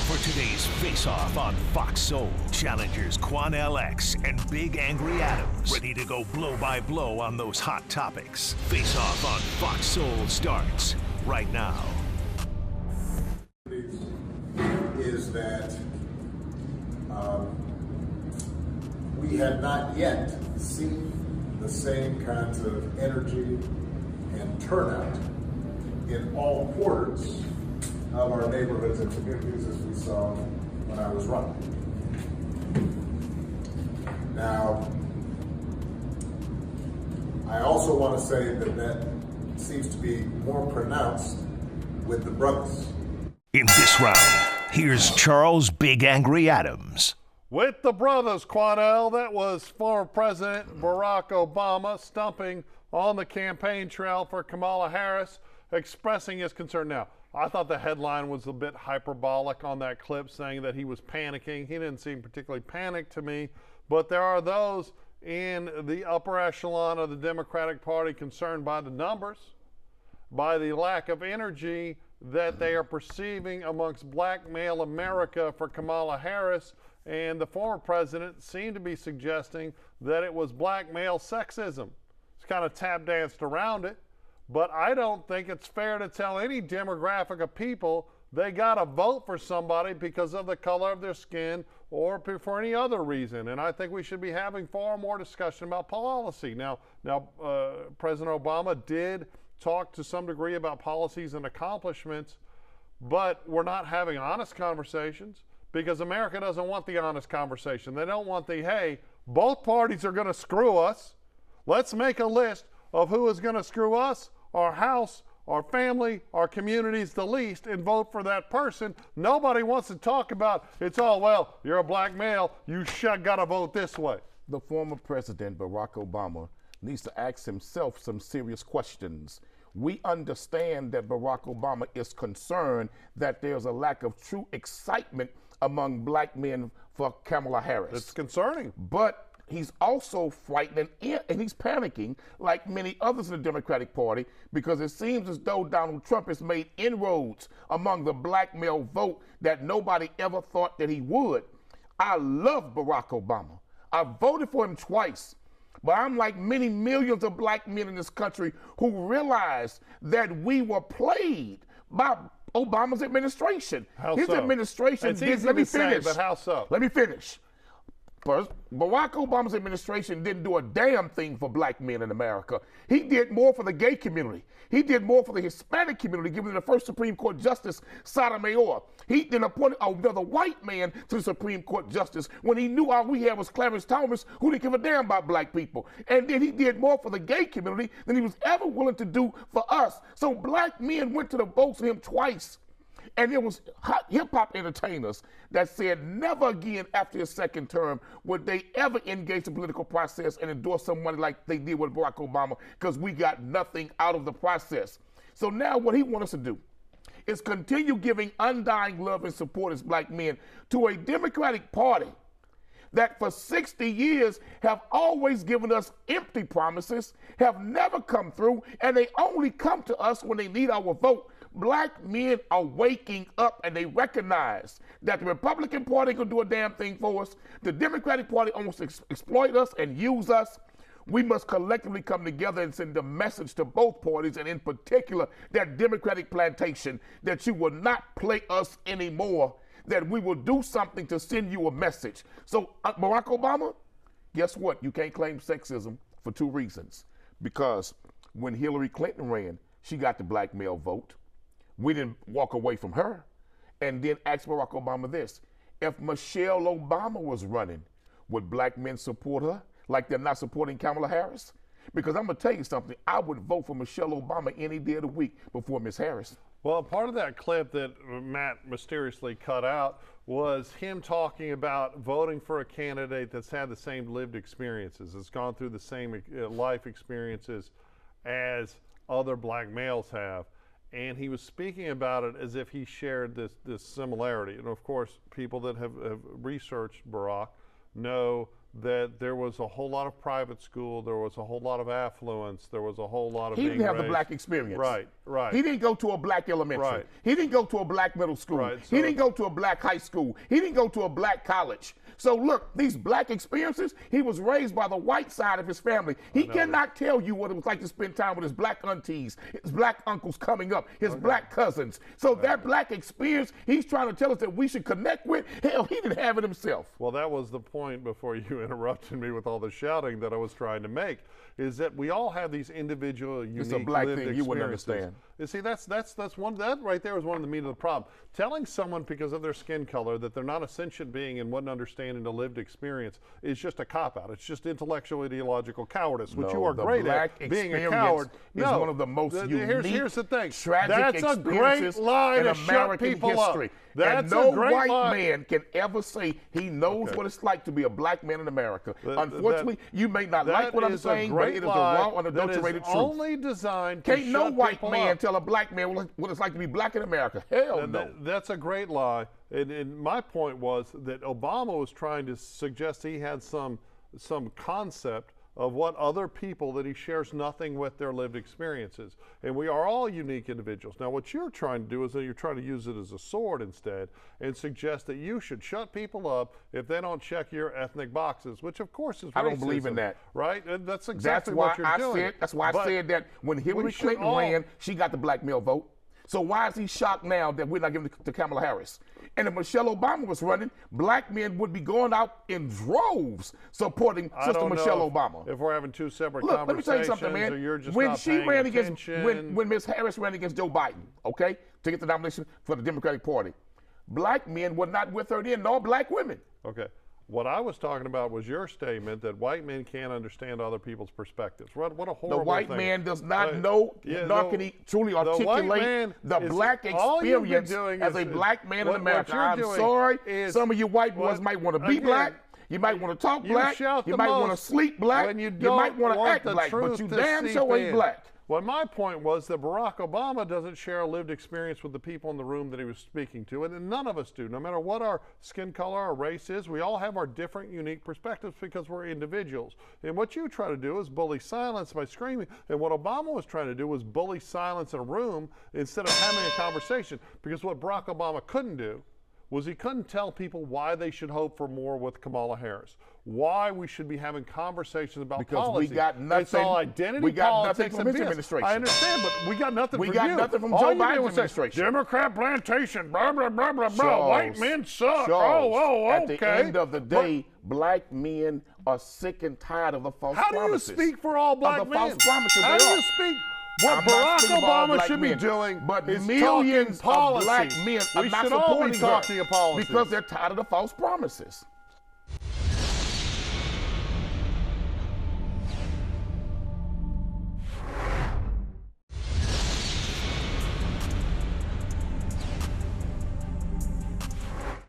for today's face-off on Fox Soul. Challengers Quan LX and Big Angry Adams, ready to go blow by blow on those hot topics. Face-off on Fox Soul starts right now. Is that we have not yet seen the same kinds of energy and turnout in all quarters of our neighborhoods and communities as we saw when I was running. Now, I also want to say that that seems to be more pronounced with the brothers. In this round, here's Charles Big Angry Adams. With the brothers, Quanell, that was former President Barack Obama stumping on the campaign trail for Kamala Harris, expressing his concern. Now, I thought the headline was a bit hyperbolic on that clip, saying that he was panicking. He didn't seem particularly panicked to me, but there are those in the upper echelon of the Democratic Party concerned by the numbers, by the lack of energy that they are perceiving amongst black male America for Kamala Harris, and the former president seemed to be suggesting that it was black male sexism. It's kind of tap danced around it. But I don't think it's fair to tell any demographic of people they got to vote for somebody because of the color of their skin or for any other reason. And I think we should be having far more discussion about policy. Now, President Obama did talk to some degree about policies and accomplishments, but we're not having honest conversations because America doesn't want the honest conversation. They don't want the, hey, both parties are going to screw us. Let's make a list of who is going to screw us, our house, our family, our communities the least, and vote for that person. Nobody wants to talk about, it's all, well, you're a black male, you got to vote this way. The former president, Barack Obama, needs to ask himself some serious questions. We understand that Barack Obama is concerned that there's a lack of true excitement among black men for Kamala Harris. It's concerning. But he's also frightened and he's panicking like many others in the Democratic Party because it seems as though Donald Trump has made inroads among the black male vote that nobody ever thought that he would. I love Barack Obama. I voted for him twice, but I'm like many millions of black men in this country who realized that we were played by Obama's administration. His administration did, let me finish. But how so? Let me finish. First, Barack Obama's administration didn't do a damn thing for black men in America. He did more for the gay community. He did more for the Hispanic community, giving the first Supreme Court Justice, Sotomayor. He then appointed another white man to the Supreme Court Justice when he knew all we had was Clarence Thomas, who didn't give a damn about black people. And then he did more for the gay community than he was ever willing to do for us. So black men went to the votes for him twice. And there was hip-hop entertainers that said never again after his second term would they ever engage the political process and endorse somebody like they did with Barack Obama because we got nothing out of the process. So now what he wants us to do is continue giving undying love and support as black men to a Democratic Party that for 60 years have always given us empty promises, have never come through, and they only come to us when they need our vote. Black men are waking up and they recognize that the Republican Party can do a damn thing for us. The Democratic Party almost exploit us and use us. We must collectively come together and send a message to both parties, and in particular that Democratic plantation, that you will not play us anymore, that we will do something to send you a message. So Barack Obama, guess what? You can't claim sexism for two reasons. Because when Hillary Clinton ran, she got the black male vote. We didn't walk away from her. And then ask Barack Obama this. If Michelle Obama was running, would black men support her like they're not supporting Kamala Harris? Because I'm going to tell you something. I would vote for Michelle Obama any day of the week before Miss Harris. Well, part of that clip that Matt mysteriously cut out was him talking about voting for a candidate that's had the same lived experiences, that's gone through the same life experiences as other black males have. And he was speaking about it as if he shared this similarity. And of course, people that have researched Barack know that there was a whole lot of private school, there was a whole lot of affluence, there was a whole lot of He being didn't have the raised- black experience. Right, right. He didn't go to a black elementary. Right. He didn't go to a black middle school. Right, He so- didn't go to a black high school. He didn't go to a black college. So look, these black experiences, he was raised by the white side of his family. He cannot tell you what it was like to spend time with his black aunties, his black uncles coming up, his black cousins. So that black experience, he's trying to tell us that we should connect with. Hell, he didn't have it himself. Well, that was the point before you interrupted me with all the shouting that I was trying to make, is that we all have these individual, unique, It's a black lived thing you wouldn't experiences. understand. You see, that's one, that right there is one of the meat of the problem. Telling someone because of their skin color that they're not a sentient being and wouldn't understand a lived experience is just a cop-out. It's just intellectual ideological cowardice, which you are the great black at, being a experience coward. is one of the most unique, here's the thing. tragic That's a great experiences lie in to shut American people history. up. That's And no a great white lie. man can ever say he knows what it's like to be a black man in America. Unfortunately, you may not like That what I'm is a saying, but great it is a lie raw, unadulterated that is truth. only designed to Can't no shut white people man up. tell a black man what it's like to be black in America. Hell no. That's a great lie. And my point was that Obama was trying to suggest he had some concept of what other people that he shares nothing with their lived experiences. And we are all unique individuals. Now, what you're trying to do is that you're trying to use it as a sword instead and suggest that you should shut people up if they don't check your ethnic boxes, which of course is racism. I don't believe in that. Right? And that's That's exactly why what you're doing. That's why I said that when Hillary should Clinton all- ran, she got the black male vote. So why is he shocked now that we're not giving it to Kamala Harris? And if Michelle Obama was running, black men would be going out in droves supporting I Sister don't know Michelle Obama. if we're having two separate Look, let me tell you conversations, something, man. or you're just When not she paying ran against, attention. when Ms. Harris ran against Joe Biden, okay, to get the nomination for the Democratic Party, black men were not with her then, nor black women. Okay. What I was talking about was your statement that white men can't understand other people's perspectives. What a horrible The white thing. man does not know, nor can he truly white articulate man the is- black all you've been experience doing as is- a black man in what America. you're I'm doing sorry, is- some of you white boys what- might want to be again, black. You might want to talk you black. shout You the might want to most sleep black. when you might don't want to want act the black, but truth you to damn seep sure ain't in. black. Well, my point was that Barack Obama doesn't share a lived experience with the people in the room that he was speaking to, and none of us do. No matter what our skin color, our race is, we all have our different, unique perspectives because we're individuals. And what you try to do is bully silence by screaming, and what Obama was trying to do was bully silence in a room instead of having a conversation, because what Barack Obama couldn't do was he couldn't tell people why they should hope for more with Kamala Harris, why we should be having conversations about Because policy. we got nothing. It's all identity We got politics nothing from and his BS. administration. I understand, but we got nothing We from got you. nothing from All Joe you did Biden's was say, administration. Democrat plantation, blah, blah, blah, blah, blah. Charles, White men suck. Charles, oh, at okay. the end of the day, black men are sick and tired of the false How do promises. you speak for all black of the men? false promises How they do are. you speak? What I'm not Barack speaking of all Obama black should men, be doing but is millions talking policy. of black men are we not should all supporting be her talking of policy. because they're tired of the false promises.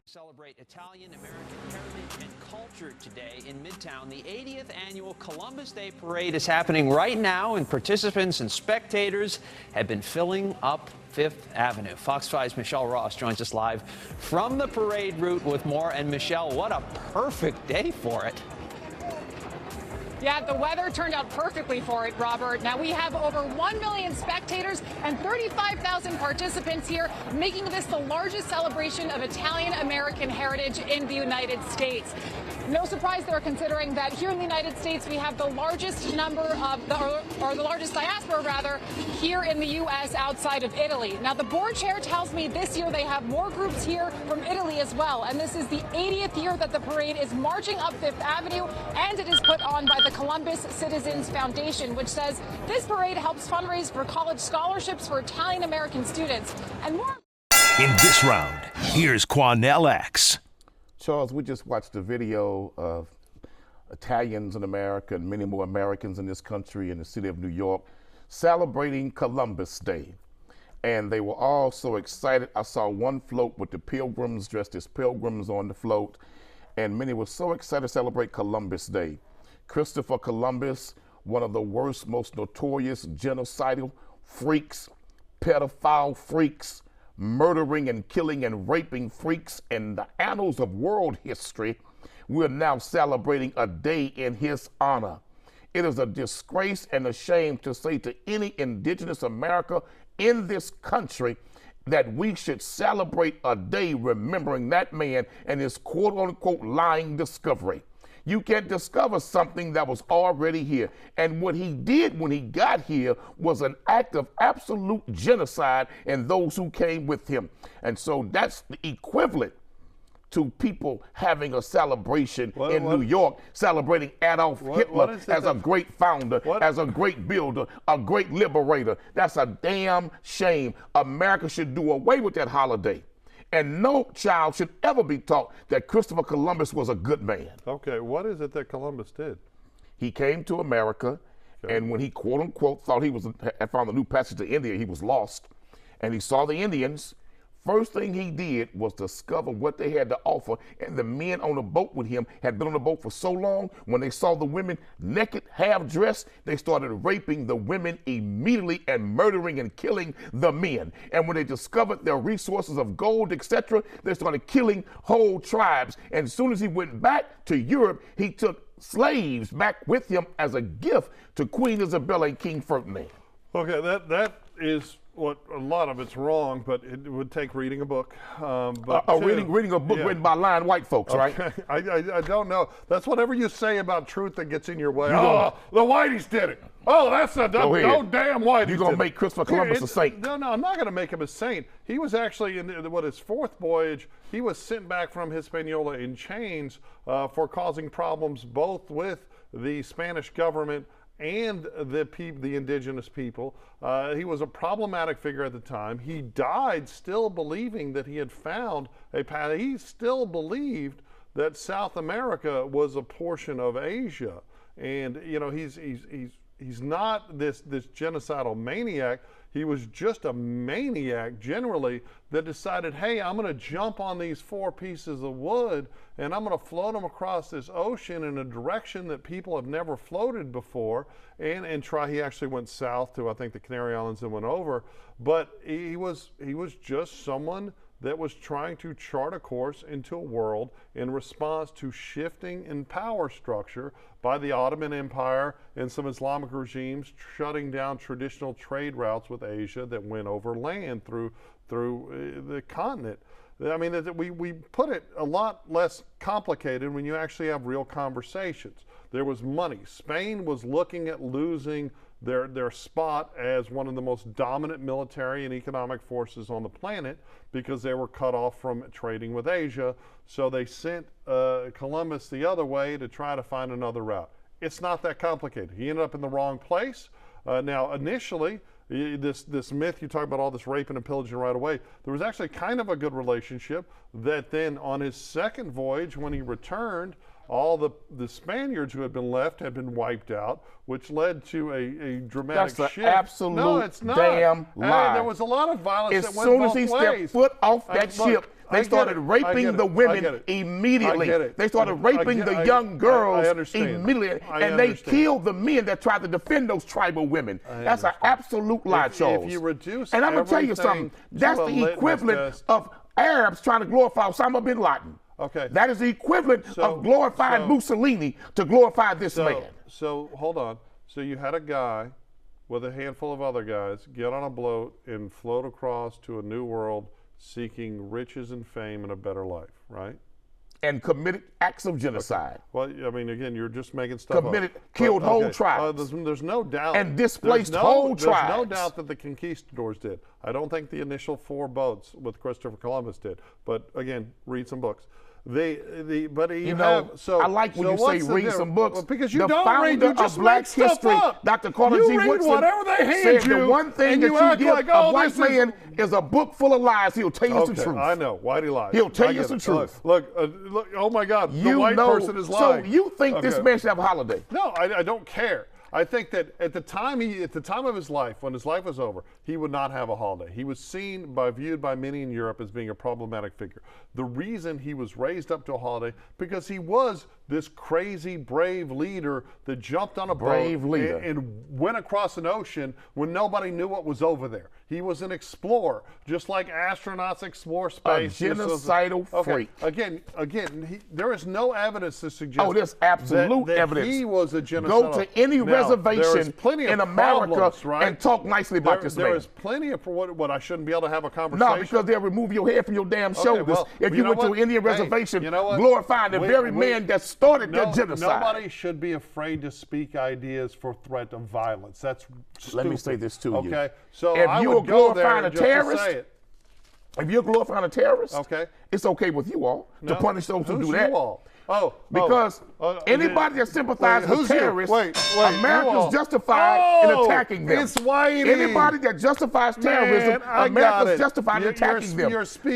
Celebrate Italian American heritage and culture today in Midtown. The 80th annual Columbus Day Parade is happening right now, and participants and spectators have been filling up Fifth Avenue. Fox 5's Michelle Ross joins us live from the parade route with more. And Michelle, what a perfect day for it. Yeah, the weather turned out perfectly for it, Robert. Now we have over 1 million spectators and 35,000 participants here, making this the largest celebration of Italian-American heritage in the United States. No surprise there, considering that here in the United States we have the largest number of, or the largest diaspora rather, here in the U.S. outside of Italy. Now the board chair tells me this year they have more groups here from Italy as well, and this is the 80th year that the parade is marching up Fifth Avenue, and it is put on by the Columbus Citizens Foundation, which says this parade helps fundraise for college scholarships for Italian-American students. And more. In this round, here's Quanell X. Charles, we just watched a video of Italians in America and many more Americans in this country in the city of New York celebrating Columbus Day. And they were all so excited. I saw one float with the pilgrims dressed as pilgrims on the float, and many were so excited to celebrate Columbus Day. Christopher Columbus, one of the worst, most notorious genocidal freaks, pedophile freaks, murdering and killing and raping freaks in the annals of world history, We're now celebrating a day in his honor. It is a disgrace and a shame to say to any indigenous America in this country that we should celebrate a day remembering that man and his quote-unquote lying discovery. You can discover something that was already here. And what he did when he got here was an act of absolute genocide and those who came with him. And so that's the equivalent to people having a celebration in New York, celebrating Adolf Hitler as a great founder, as a great builder, a great liberator. That's a damn shame. America should do away with that holiday. And no child should ever be taught that Christopher Columbus was a good man. Okay, what is it that Columbus did? He came to America, and when he quote unquote thought he had found a new passage to India, he was lost, and he saw the Indians. First thing he did was discover what they had to offer, and the men on the boat with him had been on the boat for so long, when they saw the women naked, half-dressed, they started raping the women immediately and murdering and killing the men. And when they discovered their resources of gold, etc., they started killing whole tribes. And as soon as he went back to Europe, he took slaves back with him as a gift to Queen Isabella and King Ferdinand. Okay, that is what a lot of it's wrong, but it would take reading a book. Reading a book written by lying white folks, right? I don't know. That's whatever you say about truth that gets in your way. The whiteys did it. Oh, that's no damn whiteys. You're gonna make Christopher Columbus a saint? No, I'm not gonna make him a saint. He was actually in his fourth voyage. He was sent back from Hispaniola in chains for causing problems both with the Spanish government and the indigenous people. He was a problematic figure at the time. He died still believing that he had found a path. He still believed that South America was a portion of Asia. And you know, he's not this genocidal maniac. He was just a maniac generally that decided, hey, I'm going to jump on these 4 pieces of wood and I'm going to float them across this ocean in a direction that people have never floated before, and try. He actually went south to, I think, the Canary Islands and went over. But he was just someone that was trying to chart a course into a world in response to shifting in power structure by the Ottoman Empire and some Islamic regimes shutting down traditional trade routes with Asia that went over land through the continent. I mean, we put it a lot less complicated when you actually have real conversations. There was money. Spain was looking at losing their spot as one of the most dominant military and economic forces on the planet because they were cut off from trading with Asia. So they sent Columbus the other way to try to find another route. It's not that complicated. He ended up in the wrong place. Now, initially, this myth, you talk about all this raping and pillaging right away, there was actually kind of a good relationship that then on his second voyage, when he returned, all the Spaniards who had been left had been wiped out, which led to a dramatic shift. That's an absolute damn lie. There was a lot of violence that went both ways. As soon as he stepped foot off that ship, they started raping the women immediately. They started raping the young girls immediately. And they killed the men that tried to defend those tribal women. That's an absolute lie, Charles. If you reduce and I'm going to tell you something. That's the equivalent of Arabs trying to glorify Osama bin Laden. Okay. That is the equivalent of glorifying Mussolini to glorify this man. So hold on. So you had a guy with a handful of other guys get on a boat and float across to a new world seeking riches and fame and a better life, right? And committed acts of genocide. Well, I mean, again, you're just making stuff up. Killed whole tribes. There's no doubt. And displaced whole tribes. There's no doubt that the conquistadors did. I don't think the initial 4 boats with Christopher Columbus did. But again, read some books. I like when you say read some books. Well, because you the don't read, you just Black make history, up. Dr. Carter you G. read Woodson whatever they hand said you, the one thing that you give like, a white man is a book full of lies. He'll tell you the truth. I know. Whitey lies. He'll tell you the truth. Look, oh my God, the white person is lying. So you think this man should have a holiday? No, I don't care. I think that at the time of his life, when his life was over, he would not have a holiday. He was viewed by many in Europe as being a problematic figure. The reason he was raised up to a holiday, because he was this crazy, brave leader that jumped on a boat and went across an ocean when nobody knew what was over there. He was an explorer, just like astronauts explore space. A genocidal freak. Again, there is no evidence to suggest there's absolute that evidence. he was a genocidal. Go to any reservation in America and talk nicely about this man. There is plenty of what I shouldn't be able to have a conversation. No, because they'll remove your head from your damn shoulders well, if you went to an Indian reservation glorifying the very man that started that genocide. Nobody should be afraid to speak ideas for threat of violence. That's stupid. Let me say this to you. Okay, so if I you're would go there glorifying a just to terrorist, say it. if you're glorifying a terrorist, okay, it's okay with you all to punish those who do that. You all? Because anybody that sympathizes with terrorists, America's justified in attacking them. It's Whitey. Anybody that justifies terrorism, America's justified in attacking them.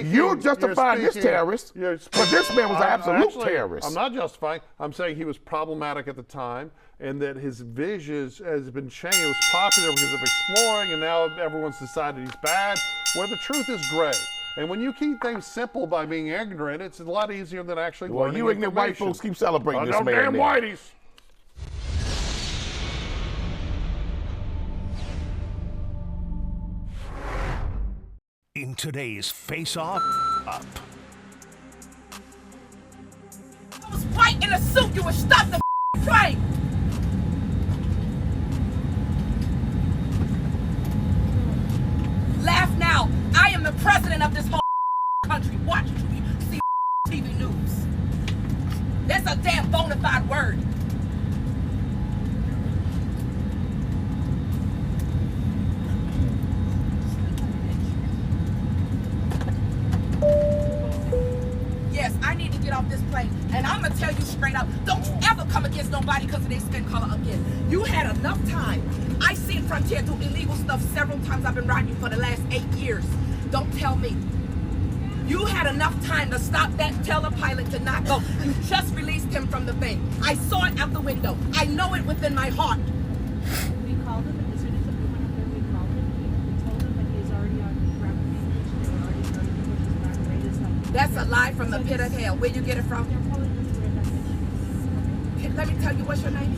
You're justifying this terrorist, but this man was an absolute terrorist. I'm not justifying. I'm saying he was problematic at the time, and that his vision has been changed. It was popular because of exploring, and now everyone's decided he's bad, where the truth is gray. And when you keep things simple by being ignorant, it's a lot easier than actually learning you ignorant white folks keep celebrating this man. Damn whiteys. In today's face-off, up. I was white in a suit, you would stop the plane. Laugh now. I am the president of this whole country. Watch see TV news. That's a damn bona fide word. Yes, I need to get off this plane, and I'm gonna tell you straight up, don't you ever come against nobody because of their skin color again. You had enough time. I seen Frontier do illegal stuff several times. I've been riding you for the last 8 years. Don't tell me. You had enough time to stop that telepilot to not go. You just released him from the thing. I saw it out the window. I know it within my heart. We called him, and as soon as we went up there, we called him. We told him that he is already on rapid communication. They were already starting to push his back rate is up. That's a lie from the pit of hell. Where you get it from? They're calling us to that mission. Let me tell you, what's your name?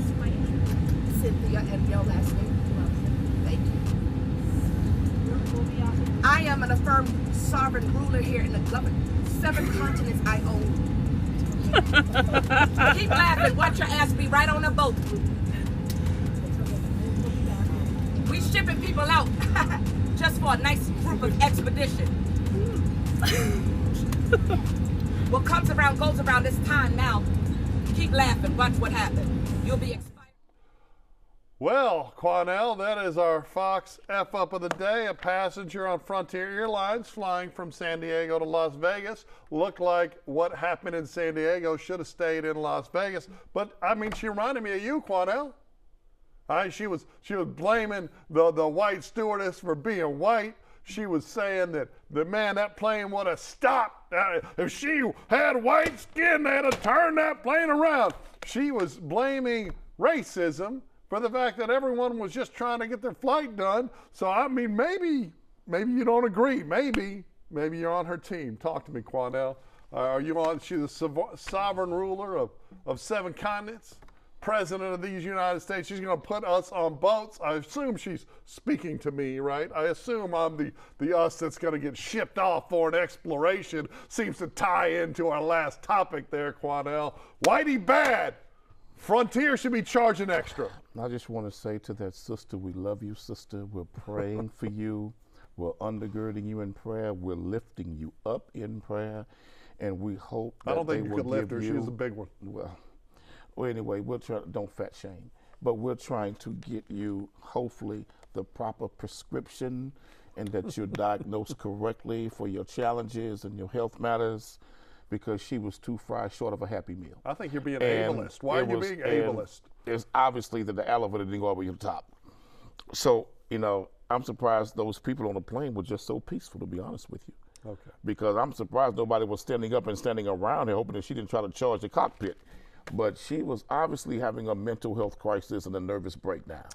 Cynthia, and your last name? Thank you. We'll be out here. I am an affirmed sovereign ruler here in the government. 7 continents I own. Keep laughing. Watch your ass be right on a boat. We shipping people out just for a nice group of expedition. What comes around goes around. This time now. Keep laughing. Watch what happens. You'll be expired. Well, Quanell, that is our Fox F-Up of the day. A passenger on Frontier Airlines flying from San Diego to Las Vegas. Looked like what happened in San Diego should have stayed in Las Vegas. But, I mean, she reminded me of you, Quanell. She was blaming the white stewardess for being white. She was saying that that plane would have stopped. If she had white skin, they'd have turned that plane around. She was blaming racism for the fact that everyone was just trying to get their flight done. So, I mean, maybe you don't agree. Maybe you're on her team. Talk to me, Quanell. Are you on? She's the sovereign ruler of 7 continents, president of these United States. She's going to put us on boats. I assume she's speaking to me, right? I assume I'm the us that's going to get shipped off for an exploration. Seems to tie into our last topic there, Quanell. Whitey bad. Frontier should be charging extra. I just want to say to that sister, we love you, sister. We're praying for you. We're undergirding you in prayer. We're lifting you up in prayer. And we hope that I don't think you could lift her. She was a big one. Well, anyway, we'll try, don't fat shame. But we're trying to get you, hopefully, the proper prescription and that you're diagnosed correctly for your challenges and your health matters, because she was too far short of a happy meal. I think you're being ableist. Why are you being ableist? It's obviously that the elevator didn't go over your top. So, I'm surprised those people on the plane were just so peaceful, to be honest with you. Okay. Because I'm surprised nobody was standing up and standing around her, hoping that she didn't try to charge the cockpit. but she was obviously having a mental health crisis and a nervous breakdown.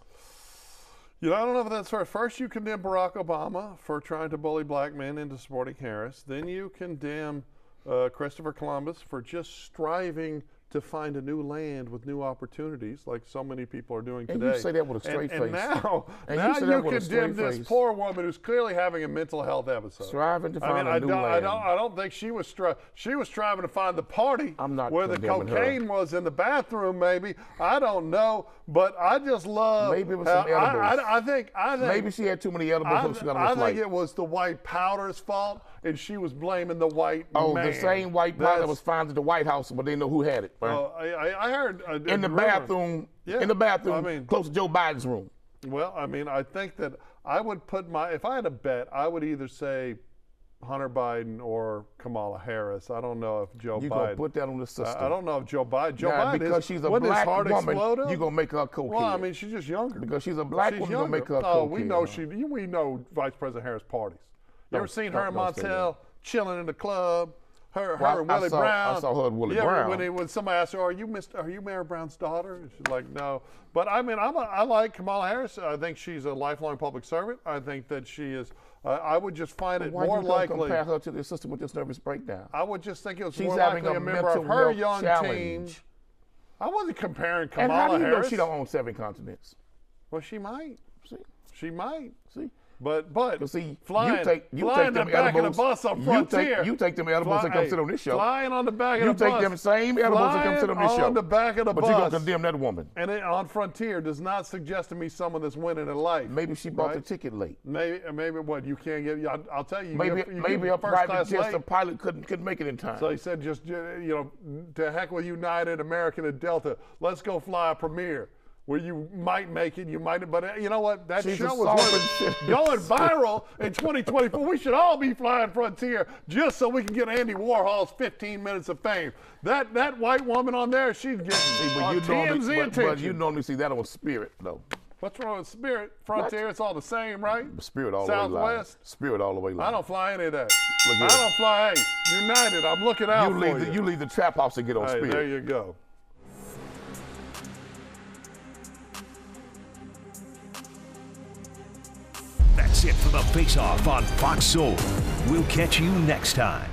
You know, I don't know if that's fair. First, you condemn Barack Obama for trying to bully black men into supporting Harris. Then you condemn Christopher Columbus for just striving to find a new land with new opportunities, like so many people are doing today. And you say that with a straight face. And now you condemn this poor woman who's clearly having a mental health episode. Striving to find a new land. I don't think she was striving to find the party where the cocaine was in the bathroom. Maybe, I don't know, but I just love. Maybe it was some edibles. I think maybe she had too many edibles. I think it was the white powder's fault, and she was blaming the white man. The same white powder that was found at the White House, but they know who had it. Right? I heard in the bathroom. Yeah, in the bathroom, close to Joe Biden's room. Well, I mean, I think that I would put if I had a bet, I would either say Hunter Biden or Kamala Harris. I don't know if Joe Biden. You're going to put that on the system. I don't know if Joe Biden. Biden because she's a black woman, you're going to make her a cokehead. Well, I mean, she's just younger. Because she's a black woman, you're going to make her a cokehead. We know Vice President Harris parties. You ever seen her and Montel chilling in the club? Her and Willie Brown. I saw her and Willie Brown. When somebody asked her, "Are you Mayor Brown's daughter?" And she's like, "No." But I mean, I like Kamala Harris. I think she's a lifelong public servant. I think that she is. I would just find it more likely. Why compare her to the assistant with this nervous breakdown? I would just think it was more likely a member of her young team. I wasn't comparing Kamala Harris. And how do you know she don't own 7 continents? Well, she might. See, she might. See. But see, flying the back of the bus on Frontier. You take them edibles that come sit on this show. Flying on the back of the bus. You take them same edibles that come sit on this show. On the back of the bus. But you're going to condemn that woman. And on Frontier does not suggest to me someone that's winning in life. Maybe she bought the ticket late. Maybe what, you can't get, I'll tell you. Maybe a private jet, the pilot couldn't make it in time. So he said just, to heck with United, American, and Delta. Let's go fly a Premier. Where you might make it, but you know what? That show was going viral in 2024. We should all be flying Frontier just so we can get Andy Warhol's 15 minutes of fame. That white woman on there, she's getting TMZ attention. But you normally see that on Spirit, though. What's wrong with Spirit? Frontier, it's all the same, right? Spirit all the way live. Southwest? Spirit all the way live. I don't fly any of that. I don't fly, United, I'm looking out for you. You leave the trap house to get on Spirit. There you go. That's it for the Face Off on Fox Soul. We'll catch you next time.